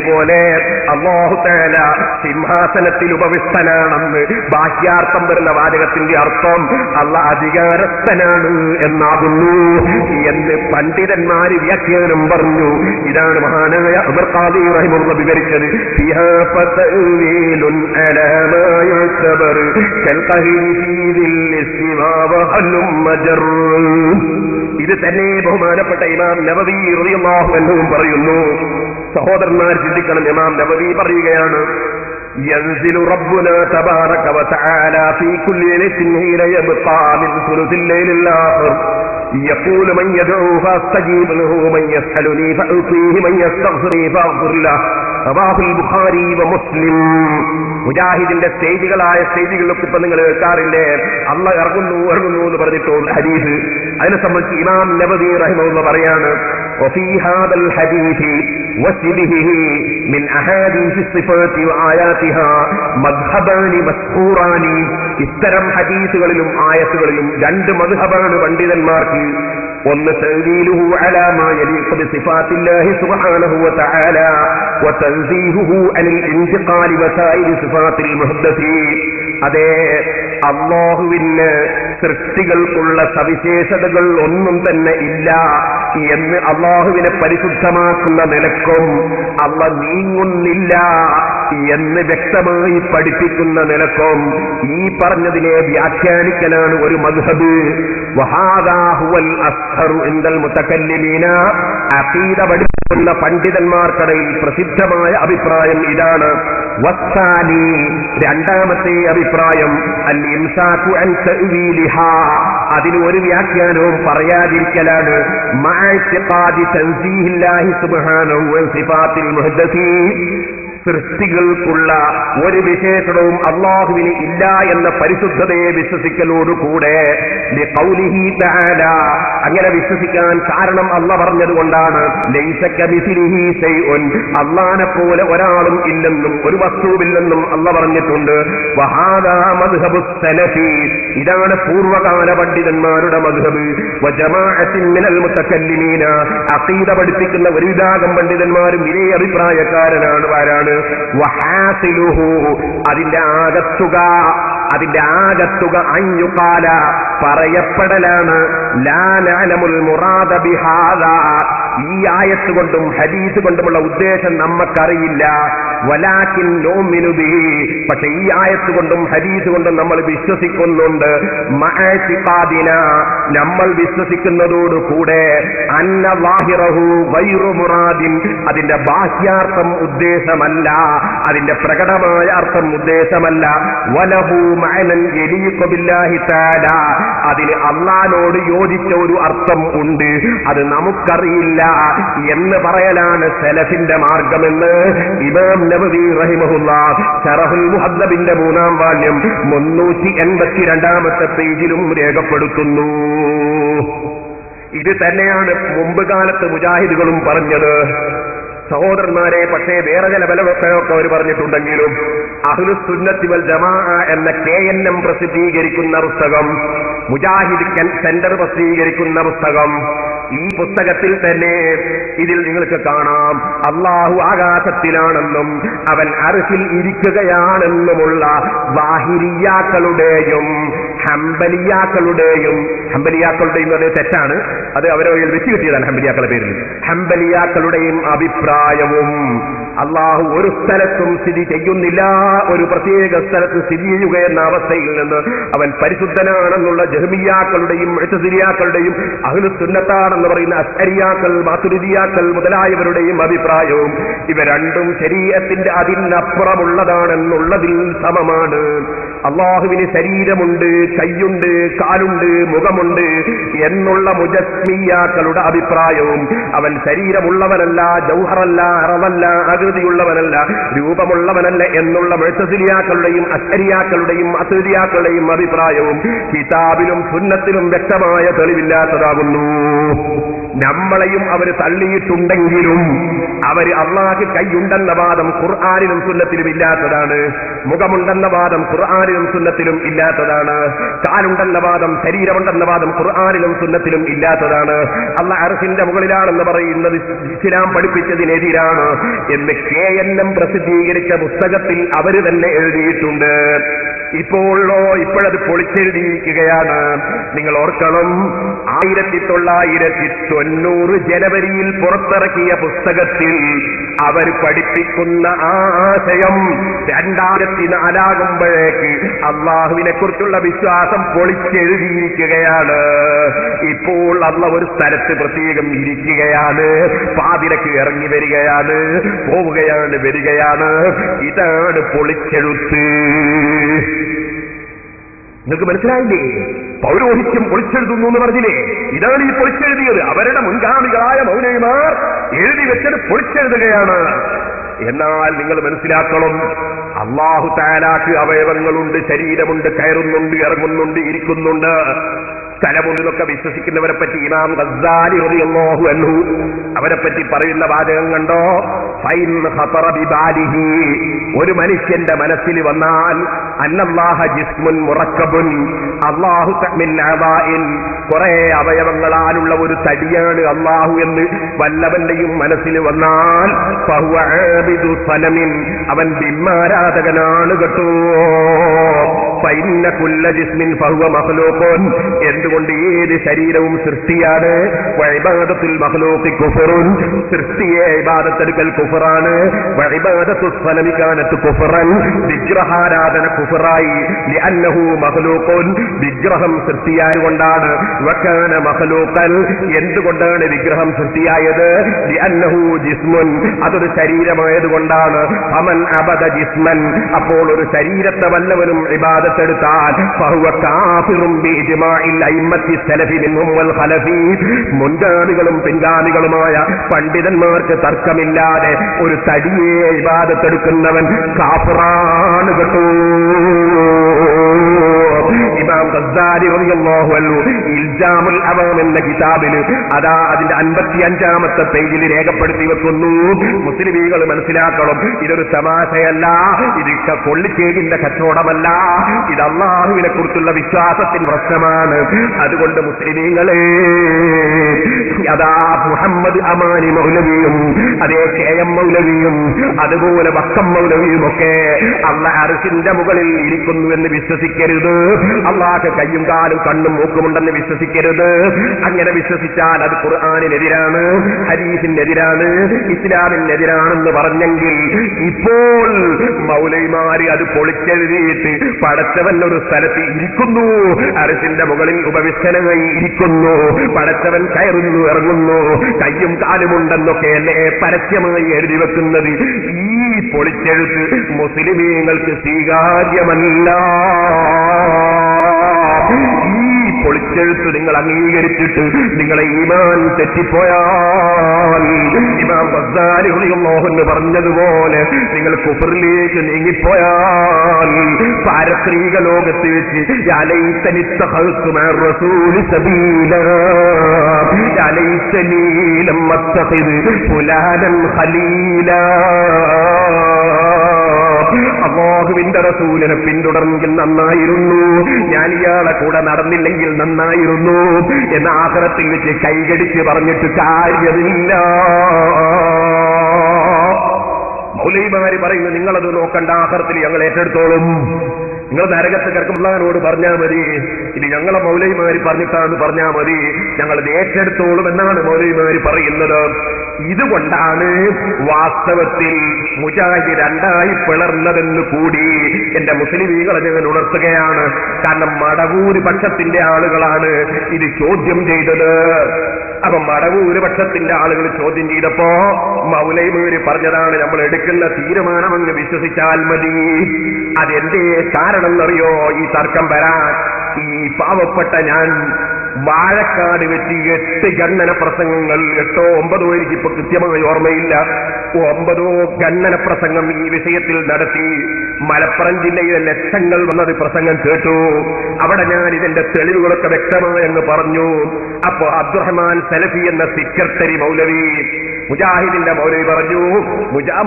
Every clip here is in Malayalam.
ഏതുപോലെ അല്ലാഹു തആല സിംഹാസനത്തിൽ ഉപവിഷ്ടനാണെന്ന് ബാഹ്യാർത്ഥം വരുന്ന വാചകത്തിന്റെ അർത്ഥം അല്ലാഹ് അധികാരസ്ഥനാണ് എന്നാകുന്നു എന്ന് പണ്ഡിതന്മാര് വ്യാഖ്യാനം പറഞ്ഞു. ഇതാണ് മഹാനായ ഉമർ ഖാദി റഹിമഹുല്ലാഹ് വിവരിച്ചത്. ഫിഹാ ഫതഅ്വീലുൻ അലാ മാ യുഅ്തബർ കൽഖഹരി ഫീ ദിൽ ഇസ്തിവാ വഹലും മജർ. ഇത് തന്നെ ബഹുമാനപ്പെട്ട ഇമാം നബവി റളിയല്ലാഹു അൻഹു പറയുന്നു. സഹോദരന്മാർ ചിന്തിക്കണം. ഇമാം നബവി പറയുകയാണ്, ينزل ربنا تبارك وتعالى في كل ليلة حين يبقى من ثلث الليل الآخر يقول من يدعو فاستجيب له من يسألني فأعطيه من يستغفرني فأغفر له. റവാഹുൽ ബുഖാരി വ മുസ്ലിം. മുജാഹിദിന്റെ സ്റ്റേജുകളൊക്കെ ഇപ്പൊ നിങ്ങൾ കേൾക്കാറില്ലേ? അള്ളാഹ് ഇറങ്ങുന്നു എന്ന് പറഞ്ഞിട്ടുള്ള ഹദീസ്. അതിനെ സംബന്ധിച്ച് ഇമാം നബവി റഹിമഹുല്ലാഹ് പറയാണ്, وفي هذا الحديث وشبهه من أحاديث الصفات وآياتها مذهبان مذكوران. ഇത്തരം ഹദീസുകളിലും ആയത്തുകളിലും രണ്ട് മദ്ഹബാണ് പണ്ഡിതന്മാർക്ക്. ഒന്ന് തഅ്വീലുഹു അലാ മാ യലീഖു ബിസിഫാത്തില്ലാഹി സുബ്ഹാനഹു വതആല വതൻസീഹുഹു അനിൽ ഇൻതിഖാലി വസായിരി സിഫാത്തിൽ മുഹദ്ദസി. അതെ, അല്ലാഹുവിന് സൃഷ്ടികൾക്കുള്ള സവിശേഷതകൾ ഒന്നും തന്നെ ഇല്ല എന്ന് അല്ലാഹുവിനെ പരിശുദ്ധമാക്കുന്ന നിലക്കും അല്ലാഹ് നീങ്ങുന്നില്ല എന്ന് വ്യക്തമായി പഠിപ്പിക്കുന്ന നിലക്കും ഈ പറഞ്ഞതിനെ വ്യാഖ്യാനിക്കലാണ് ഒരു മദ്ഹബ്. വഹാദാ ഹുവൽ അസ്ഹറു ഇൻദൽ മുതകല്ലിമീന. അഖീദ പഠിപ്പിക്കുന്ന പണ്ഡിതന്മാർക്കിടയിൽ പ്രസിദ്ധമായ അഭിപ്രായം ഇതാണ്. വസ്സാനി, രണ്ടാമത്തെ അഭിപ്രായം, അൽ ഇംസാകു അൻ തഅ്വീലിഹാ, അതിന് ഒരു വ്യാഖ്യാനവും പറയാതിരിക്കലാണ്. മഅ ഇഅ്തിഖാദി തൻസീഹില്ലാഹി സുബ്ഹാനഹു വ സിഫാത്തിൽ മുഹദ്ദസി. സൃഷ്ടികൾക്കുള്ള ഒരു വിശേഷണവും അല്ലാഹുവിന് ഇല്ല എന്ന പരിശുദ്ധതയെ വിശ്വസിക്കലോടുകൂടെ ലിഖൗലിഹി തആല, അങ്ങനെ വിശ്വസിക്കാൻ കാരണം അല്ലാഹ് പറഞ്ഞതുകൊണ്ടാണ്. ലൈസ കമിസ്ലിഹി ശൈഉൻ, അല്ലാഹനെ പോലെ ഒരാളും ഇല്ലെന്നും ഒരു വസ്തുവില്ലെന്നും അല്ലാഹ് പറഞ്ഞിട്ടുണ്ട്. വഹാദാ മദ്ഹബുസ് സലഫി, ഇതാണ് പൂർവകാല പണ്ഡിതന്മാരുടെ മദ്ഹബ്. വജമാഅത്തിൻ മിനൽ മുതകല്ലിമീന, അഖീദ പഠിപ്പിക്കുന്ന ഒരു വിഭാഗം പണ്ഡിതന്മാരും ഇതേ അഭിപ്രായക്കാരനാണ്. ആരാണ്? വഹാസിലുഹു, അതിന്റെ ആകത്തുക അൻയുഖാല, പറയപ്പെടലാണ്. ലാ നഅലമുൽ മുറാദ ബിഹാദാ, ഈ ആയത്ത് കൊണ്ടും ഹദീസ് കൊണ്ടുമുള്ള ഉദ്ദേശം നമുക്കറിയില്ല. വലാകിൻ നുഅ്മിനു ബിഹി, പക്ഷേ ഈ ആയത്ത് കൊണ്ടും ഹദീസ് കൊണ്ടും നമ്മൾ വിശ്വസിക്കുന്നുണ്ട്. മഅതിഖാദിന, നമ്മൾ വിശ്വസിക്കുന്നതോടുകൂടെ അന്ന ളാഹിറഹു ഗൈറു മുറാദിൻ, അതിന്റെ ബാഹ്യാർത്ഥം ഉദ്ദേശമല്ല, അതിന്റെ പ്രകടമായ അർത്ഥം ഉദ്ദേശമല്ല. വലഹു മഅനൻ യലീഖു ബില്ലാഹി തആല, അതിന് അല്ലാഹുവോട് യോജിച്ച ഒരു അർത്ഥം ഉണ്ട്, അത് നമുക്കറിയില്ല എന്ന് പറയലാണ് സലഫിന്റെ മാർഗമെന്ന് ഇമാം നബവി റഹിമഹുല്ലാഹ് ശറഹുൽ മുഹദ്ദബിന്റെ 3-ാം വാല്യം 382-ാമത്തെ പേജിലും രേഖപ്പെടുത്തുന്നു. ഇത് തന്നെയാണ് മുമ്പ് കാലത്ത് മുജാഹിദുകളും പറഞ്ഞത്. സഹോദരന്മാരെ, പക്ഷേ വേറെ ചില ബലമൊക്കെ അവർ പറഞ്ഞിട്ടുണ്ടെങ്കിലും അഹ്ലുസ് സുന്നത്തി വൽ ജമാഅ എന്ന KNM പ്രസിദ്ധീകരിക്കുന്ന പുസ്തകം, മുജാഹിദ് സെന്റർ പ്രസിദ്ധീകരിക്കുന്ന പുസ്തകം, ഈ പുസ്തകത്തിൽ തന്നെ ഇതിൽ നിങ്ങൾക്ക് കാണാം അല്ലാഹു ആകാശത്തിലാണെന്നും അവൻ അർശിൽ ഇരിക്കുകയാണെന്നുമുള്ള വാഹിരിയാക്കളുടെയും ഹംബലിയാക്കളുടെയും അത് തെറ്റാണ്, അത് അവരെ വെച്ച് കിട്ടിയതാണ് ഹംബലിയാക്കളുടെ പേരിൽ, ഹംബലിയാക്കളുടെയും അഭിപ്രായവും അല്ലാഹു ഒരു സ്ഥലത്തും സ്ഥിതി ചെയ്യുന്നില്ല, ഒരു പ്രത്യേക സ്ഥലത്ത് സ്ഥിതി ചെയ്യുക എന്ന അവസ്ഥയിൽ നിന്ന് അവൻ പരിശുദ്ധനാണെന്നുള്ള ജഹ്മിയാക്കളുടെയും മുഅ്തസിലിയാക്കളുടെയും അഹ്ലുസ് സുന്നത്താണെന്ന് പറയുന്ന അശ്അരിയാക്കൾ, മാതുരിദിയാക്കൾ മുതലായവരുടെയും അഭിപ്രായവും ഇവ രണ്ടും ശരീഅത്തിന്റെ അതിനപ്പുറമുള്ളതാണെന്നുള്ളതിൽ സമമാണ്. അല്ലാഹുവിന് ശരീരമുണ്ട്, കൈയുണ്ട്, കാലുണ്ട്, മുഖമുണ്ട് എന്നുള്ള മുജസ്മിയാക്കളുടെ അഭിപ്രായവും അവൻ ശരീരമുള്ളവനല്ല, ജൗഹറല്ല, അറവല്ല, ആകൃതിയുള്ളവനല്ല, രൂപമുള്ളവനല്ല എന്നുള്ള മുഅ്തസിലിയാക്കളുടെയും അശ്അരിയാക്കളുടെയും മാതുരിദിയാക്കളുടെയും അഭിപ്രായവും കിതാബിലും സുന്നത്തിലും വ്യക്തമായ തെളിവില്ലാത്തതാകുന്നു. നമ്മളെയും അവർ തള്ളിയിട്ടുണ്ടെങ്കിലും അവർ അള്ളാഹ് കൈയുണ്ടെന്ന വാദം ഖുർആനിലും സുന്നത്തിലും ഇല്ലാത്തതാണ്. മുഖമുണ്ടെന്ന വാദം ഖുർആനിലും സുന്നത്തിലും ഇല്ലാത്തതാണ്. കാലുണ്ടെന്ന വാദം, ശരീരമുണ്ടെന്ന വാദം ഖുർആനിലും സുന്നത്തിലും ഇല്ലാത്തതാണ്. അള്ളാഹ് അർശിന്റെ മുകളിലാണെന്ന് പറയുന്നത് ഇസ്ലാം പഠിപ്പിച്ചതിനെതിരാണ് എന്ന് KNM പ്രസിദ്ധീകരിച്ച പുസ്തകത്തിൽ അവർ തന്നെ എഴുതിയിട്ടുണ്ട്. ഇപ്പോഴത് പൊളിച്ചെഴുതിയിരിക്കുകയാണ്. നിങ്ങൾ ഓർക്കണം, 1990 ജനുവരിയിൽ പുറത്തിറക്കിയ പുസ്തകത്തിൽ അവർ പഠിപ്പിക്കുന്ന ആ ആശയം 2004 ആകുമ്പോഴേക്ക് അള്ളാഹുവിനെ കുറിച്ചുള്ള വിശ്വാസം പൊളിച്ചെഴുതിയിരിക്കുകയാണ്. ഇപ്പോൾ അള്ളാഹ് ഒരു സ്ഥലത്ത് പ്രത്യേകം ഇരിക്കുകയാണ്, പാതിരക്ക് ഇറങ്ങി വരികയാണ്, പോവുകയാണ്, വരികയാണ്. ഇതാണ് പൊളിച്ചെഴുത്ത്. നിങ്ങൾക്ക് മനസ്സിലായില്ലേ? പൗരോഹിത്യം പൊളിച്ചെഴുതുന്നു എന്ന് പറഞ്ഞില്ലേ? ഇതാണ് ഈ പൊളിച്ചെഴുതിയത്. അവരുടെ മുൻഗാമികളായ മൗലവിമാർ എഴുതി വെച്ചത് പൊളിച്ചെഴുതുകയാണ്. എന്നാൽ നിങ്ങൾ മനസ്സിലാക്കണം, അല്ലാഹു തആലാക്ക് അവയവങ്ങളുണ്ട്, ശരീരമുണ്ട്, കയറുന്നുണ്ട്, ഇറങ്ങുന്നുണ്ട്, ഇരിക്കുന്നുണ്ട്, സ്ഥലമുണ്ടെന്നൊക്കെ വിശ്വസിക്കുന്നവരെ പറ്റി ഇമാം ഗസ്സാലി റളിയല്ലാഹു അൻഹു അവരെ പറ്റി പറയുന്ന വാചകം കണ്ടോ? ഫൈൻ ഖതറ ബിബാലിഹി, ഒരു മനുഷ്യന്റെ മനസ്സിൽ വന്നാൽ അന്നല്ലാഹ ജിസ്മുൻ മുറക്കബുൻ, അല്ലാഹു മിൻ അദാഇൻ, കുറെ അവയവങ്ങളാലുള്ള ഒരു തടിയാണ് അല്ലാഹു എന്ന് വല്ലവന്റെയും മനസ്സിൽ വന്നാൽ ഫഹുവ ആബിദു സനമിൻ, അവൻ ബിംബാരാധകനാണ് കേട്ടോ. ഫഇന്ന കുല്ല ജിസ്മിൻ ഫഹുവ മഖ്ലൂഖുൻ, എന്തുകൊണ്ട് ഏത് ശരീരവും സൃഷ്ടിയാണ്. വഇബാദത്തുൽ മഖ്ലൂഖി കുഫറുൻ, സൃഷ്ടിയെ ഇബാദത്തെടുക്കൽ കുഫറാണ്. വഇബാദത്തു സനമി കാനത്ത് കുഫറൻ, വിഗ്രഹാരാധന കുഫറായി. ലിഅന്നഹു മഖ്ലൂഖുൻ, വിഗ്രഹം സൃഷ്ടിയായതുകൊണ്ടാണ്. വകാന മഖ്ലൂഖൻ, എന്തുകൊണ്ടാണ് വിഗ്രഹം സൃഷ്ടിയായത്? ലിഅന്നഹു ജിസ്മുൻ, അതൊരു ശരീരമായതുകൊണ്ടാണ്. ഫമൻ അബദ ജിസ്മൻ, അപ്പോൾ ഒരു ശരീരത്തെ വല്ലവനും ഇബാദത്തെടുത്താൽ ഫഹുവ കാഫിറുൻ ബിഇജ്മാഇൽ അയിമ്മത്തി സലഫി മിൻഹും വൽ ഖലഫി, മുൻഗാമികളും പിൻഗാമികളുമായ പണ്ഡിതന്മാർക്ക് തർക്കമില്ലാതെ ഒരു തടിയെ ഇബാദത്തെടുക്കുന്നവൻ കാഫിറാണ് കേട്ടോ. ഇമാം ഗസ്സാലി റളിയല്ലാഹു അൻഹു ഇൽജാമുൽ അവാം എന്ന കിതാബിൽ അതാ അതിന്റെ 55-ാമത്തെ പേജിൽ രേഖപ്പെടുത്തി വെക്കുന്നു. മുസ്ലിമീങ്ങൾ മനസ്സിലാക്കണം, ഇതൊരു തമാശയല്ല, ഇത് കൊള്ളിച്ചേകിന്റെ കച്ചവടമല്ല, ഇത് അല്ലാഹുവിനെ കുറിച്ചുള്ള വിശ്വാസത്തിന്റെ പ്രശ്നമാണ്. അതുകൊണ്ട് മുസ്ലിമീങ്ങളെ, അതാ മുഹമ്മദ് അമാനി മൗലവിയും അതേ KM മൗലവിയും അതുപോലെ വക്കം മൗലവിയും ഒക്കെ അല്ലാഹ് അർശിന്റെ മുകളിൽ ഇരിക്കുന്നു എന്ന് വിശ്വസിക്കരുത്. അല്ലാഹ് കയ്യും കാലും കണ്ണും മൂക്കുമുണ്ടെന്ന് വിശ്വസിക്കരുത്. അങ്ങനെ വിശ്വസിച്ചാൽ അത് ഖുർആനിനെതിരാണ്, ഹദീസിനെതിരാണ്, ഇസ്ലാമിനെതിരാണെന്ന് പറഞ്ഞെങ്കിൽ ഇപ്പോൾ മൗലവിമാര് അത് പൊളിച്ചെഴുതിയിട്ട് പടച്ചവൻ ഒരു സ്ഥലത്ത് ഇരിക്കുന്നു, അർശിന്റെ മുകളിൽ ഉപവിഷ്ടനായി ഇരിക്കുന്നു, പടച്ചവൻ കയറുന്നു, ഇറങ്ങുന്നു, കയ്യും കാലുമുണ്ടെന്നൊക്കെയല്ലേ പരസ്യമായി എഴുതി വെക്കുന്നത്. ഈ പൊളിച്ചെഴുത്ത് മുസ്ലിമീങ്ങൾക്ക് സ്വീകാര്യമല്ല. ഈ പൊളിച്ചെഴുത്ത് നിങ്ങൾ അംഗീകരിച്ചിട്ട് നിങ്ങളെ ഈമാൻ തെറ്റിപ്പോയാൽ, ഇമാം ഗസ്സാലി റളിയല്ലാഹു അൻഹു പറഞ്ഞതുപോലെ നിങ്ങൾ കുഫറിലേക്ക് നീങ്ങിപ്പോയാൽ, പാരത്രിക ലോകത്ത് വെച്ച് യാ ലൈതനി ഇത്തഖൽതു മഅ റസൂലി സബീലാ, യാ ലൈതനി ലം അത്തഖിദ് ഫുലാനൻ ഖലീലാ, അല്ലാഹുവിന്റെ റസൂലിനെ പിന്തുടർന്നെങ്കിൽ നന്നായിരുന്നു, ഞാൻ ഇയാളെ കൂടെ നടന്നില്ലെങ്കിൽ നന്നായിരുന്നു എന്ന ആഖിറത്തിൽ വെച്ച് കൈകടിച്ച് പറഞ്ഞിട്ട് കാര്യമില്ല. മൗലവിമാര് പറയുന്നു, നിങ്ങളത് നോക്കണ്ട, ആഖിറത്തിൽ ഞങ്ങൾ ഏറ്റെടുത്തോളും, നിങ്ങൾ നരകത്ത് കിടക്കുമ്പോഴോട് പറഞ്ഞാൽ മതി, ഇത് ഞങ്ങളെ മൗലവിമാര് പറഞ്ഞിട്ടാന്ന് പറഞ്ഞാൽ മതി, ഞങ്ങളത് ഏറ്റെടുത്തോളും എന്നാണ് മൗലവിമാര് പറയുന്നത്. ഇതുകൊണ്ടാണ് വാസ്തവത്തിൽ മുജാഹിദ് രണ്ടായി പിളർന്നതെന്ന് കൂടി എന്റെ മുസ്ലിമീങ്ങളെ ഞാൻ ഉണർത്തുകയാണ്. കാരണം മടവൂര് പക്ഷത്തിന്റെ ആളുകളാണ് ഇത് ചോദ്യം ചെയ്തത്. അപ്പൊ മടവൂര് പക്ഷത്തിന്റെ ആളുകൾ ചോദ്യം ചെയ്തപ്പോ മൗലവിമാര് പറഞ്ഞതാണ്, നമ്മൾ എടുക്കുന്ന തീരുമാനമെന്ന് വിശ്വസിച്ചാൽ മതി. അതെന്തേ കാരണം എന്നറിയോ ഈ തർക്കം വരാൻ? ഈ പാവപ്പെട്ട ഞാൻ വാഴക്കാട് വെച്ച് 8 ഖണ്ഡന പ്രസംഗങ്ങൾ, 8ഓ 9ഓ എനിക്കിപ്പോ കൃത്യമായി ഓർമ്മയില്ല, 9ഓ ഖണ്ഡന പ്രസംഗം ഈ വിഷയത്തിൽ നടത്തി. മലപ്പുറം ജില്ലയിലെ ലക്ഷങ്ങൾ വന്നത് പ്രസംഗം കേട്ടു. അവിടെ ഞാൻ ഇതിന്റെ തെളിവുകളൊക്കെ വ്യക്തമായി എന്ന് പറഞ്ഞു. അപ്പോ അബ്ദുറഹ്മാൻ സലഫി എന്ന സെക്രട്ടറി മൗലവി, മുജാഹിദിന്റെ മൗലവി പറഞ്ഞു,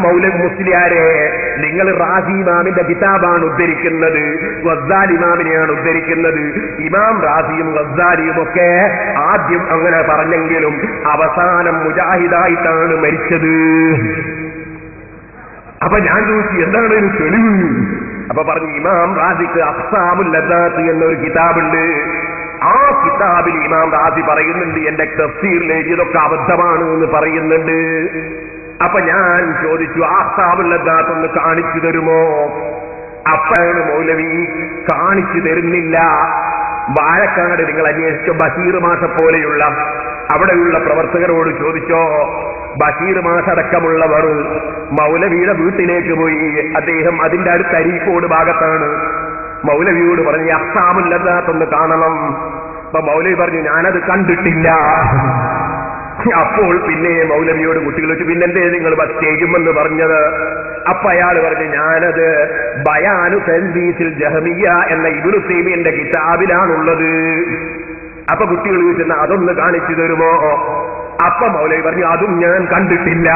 മൗലവി മുസ്ലിയാരെ, നിങ്ങൾ റാസി ഇമാമിന്റെ കിതാബാണ് ഉദ്ധരിക്കുന്നത്, ഗസ്സാലി ഇമാമിനെയാണ് ഉദ്ധരിക്കുന്നത്. ഇമാം റാസിയും ഗസ്സാലിയും ഒക്കെ ആദ്യം അങ്ങനെ പറഞ്ഞെങ്കിലും അവസാനം മുജാഹിദായിട്ടാണ് മരിച്ചത്. അപ്പൊ ഞാൻ ചോദിച്ചു, എന്താണ് ഒരു തെളിവ്? അപ്പൊ പറഞ്ഞു, ഇമാം റാസിക്ക് അഖ്സാമുൽ ലദ്ദാത്ത് എന്നൊരു കിതാബുണ്ട്. ആ കിതാബിൽ ഇമാം റാസി പറയുന്നുണ്ട്, എന്റെ തഫ്സീറിൽ എഴുതിയതൊക്കെ അബദ്ധമാണ് എന്ന് പറയുന്നുണ്ട്. അപ്പൊ ഞാൻ ചോദിച്ചു, അഖ്സാമുൽ ലദ്ദാത്ത് ഒന്ന് കാണിച്ചു തരുമോ? അപ്പോഴാണ് മൗലവി കാണിച്ചു തരുന്നില്ല. വാഴക്കാട് നിങ്ങൾ അന്വേഷിച്ചോ, ബഷീർ മാഷ പോലെയുള്ള അവിടെയുള്ള പ്രവർത്തകരോട് ചോദിച്ചോ. ബഷീർ മാഷടക്കമുള്ളവർ മൗലവിയുടെ വീട്ടിലേക്ക് പോയി. അദ്ദേഹം അതിന്റെ അടുത്ത് അരീക്കോട് ഭാഗത്താണ്. മൗലവിയോട് പറഞ്ഞു, അഖ്സാമുൽ ലദ്ദാത്ത് ഒന്ന് കാണണം. അപ്പൊ മൗലവി പറഞ്ഞു, ഞാനത് കണ്ടിട്ടില്ല. അപ്പോൾ പിന്നെ മൗലവിയോട് കുട്ടികൾ വെച്ച്, പിന്നെന്തേ നിങ്ങൾ സ്റ്റേജുമെന്ന് പറഞ്ഞത്? അപ്പൊ അയാൾ പറഞ്ഞു, ഞാനത് ബയാനു തൻബീസിൽ ജഹമിയ എന്ന ഇബ്നു തൈമിയ്യന്റെ കിതാബിലാണുള്ളത്. അപ്പൊ കുട്ടികൾ ചോദിച്ചെന്ന അതൊന്ന് കാണിച്ചു തരുമോ? അപ്പൊ മൗലവി പറഞ്ഞു, അതും ഞാൻ കണ്ടിട്ടില്ല.